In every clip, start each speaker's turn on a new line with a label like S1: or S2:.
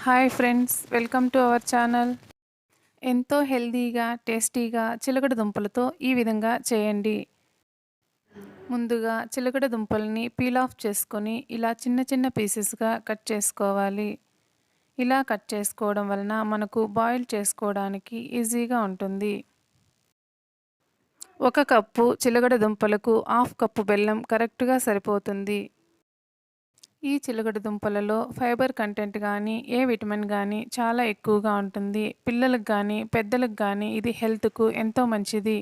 S1: Hi friends, welcome to our channel. ఎంతో హెల్తీగా టేస్టీగా చిలకడ దుంపలతో ఈ విధంగా చేయండి. ముందుగా చిలకడ దుంపల్ని పీల్ ఆఫ్ చేసుకొని ఇలా చిన్న చిన్న పీసెస్గా కట్ చేసుకోవాలి. ఇలా కట్ చేసుకోవడం వలన మనకు బాయిల్ చేసుకోవడానికి ఈజీగా ఉంటుంది. 1 కప్పు చిలకడ దుంపలకు హాఫ్ కప్పు బెల్లం కరెక్ట్గా సరిపోతుంది. ఈ చిలకడ దుంపలలో ఫైబర్ కంటెంట్ కానీ ఏ విటమిన్ కానీ చాలా ఎక్కువగా ఉంటుంది. పిల్లలకు కానీ పెద్దలకు కానీ ఇది హెల్త్కు ఎంతో మంచిది.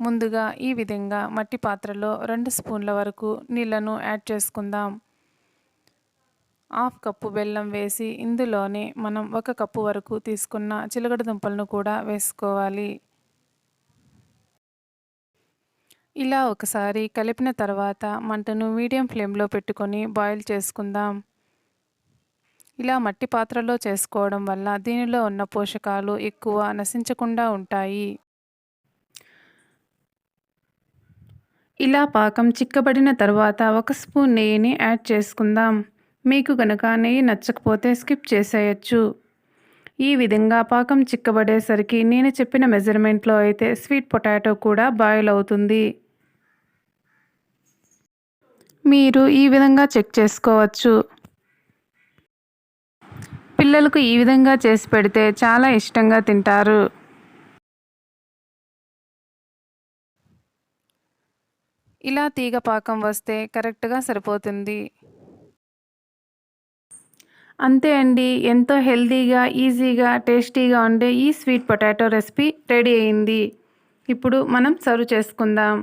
S1: ముందుగా ఈ విధంగా మట్టి పాత్రలో 2 స్పూన్ల వరకు నీళ్లను యాడ్ చేసుకుందాం. హాఫ్ కప్పు బెల్లం వేసి ఇందులోనే మనం 1 కప్పు వరకు తీసుకున్న చిలకడ దుంపలను కూడా వేసుకోవాలి. ఇలా ఒకసారి కలిపిన తర్వాత మంటను మీడియం ఫ్లేమ్లో పెట్టుకొని బాయిల్ చేసుకుందాం. ఇలా మట్టి పాత్రలో చేసుకోవడం వల్ల దీనిలో ఉన్న పోషకాలు ఎక్కువ నశించకుండా ఉంటాయి. ఇలా పాకం చిక్కబడిన తర్వాత 1 స్పూన్ నెయ్యిని యాడ్ చేసుకుందాం. మీకు గనక నెయ్యి నచ్చకపోతే స్కిప్ చేసేయచ్చు. ఈ విధంగా పాకం చిక్కబడేసరికి నేను చెప్పిన మెజర్మెంట్లో అయితే స్వీట్ పొటాటో కూడా బాయిల్ అవుతుంది. మీరు ఈ విధంగా చెక్ చేసుకోవచ్చు. పిల్లలకు ఈ విధంగా చేసి పెడితే చాలా ఇష్టంగా తింటారు. ఇలా తీగ పాకం వస్తే కరెక్ట్గా సరిపోతుంది. అంతే అండి, ఎంతో హెల్తీగా ఈజీగా టేస్టీగా ఉండే ఈ స్వీట్ పొటాటో రెసిపీ రెడీ అయింది. ఇప్పుడు మనం సర్వ్ చేసుకుందాం.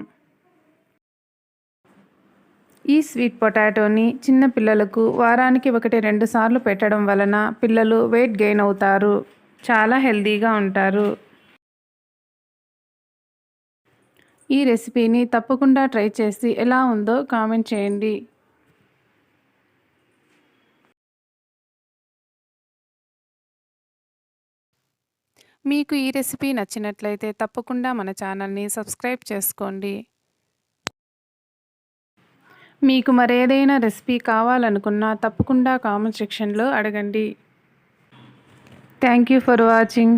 S1: ఈ స్వీట్ పొటాటోని చిన్న పిల్లలకు వారానికి 1-2 సార్లు పెట్టడం వలన పిల్లలు వెయిట్ గెయిన్ అవుతారు, చాలా హెల్తీగా ఉంటారు. ఈ రెసిపీని తప్పకుండా ట్రై చేసి ఎలా ఉందో కామెంట్ చేయండి. మీకు ఈ రెసిపీ నచ్చినట్లయితే తప్పకుండా మన ఛానల్ని సబ్స్క్రైబ్ చేసుకోండి. మీకు మరేదైనా రెసిపీ కావాలనుకున్నా తప్పకుండా కామెంట్ సెక్షన్లో అడగండి. Thank you for watching.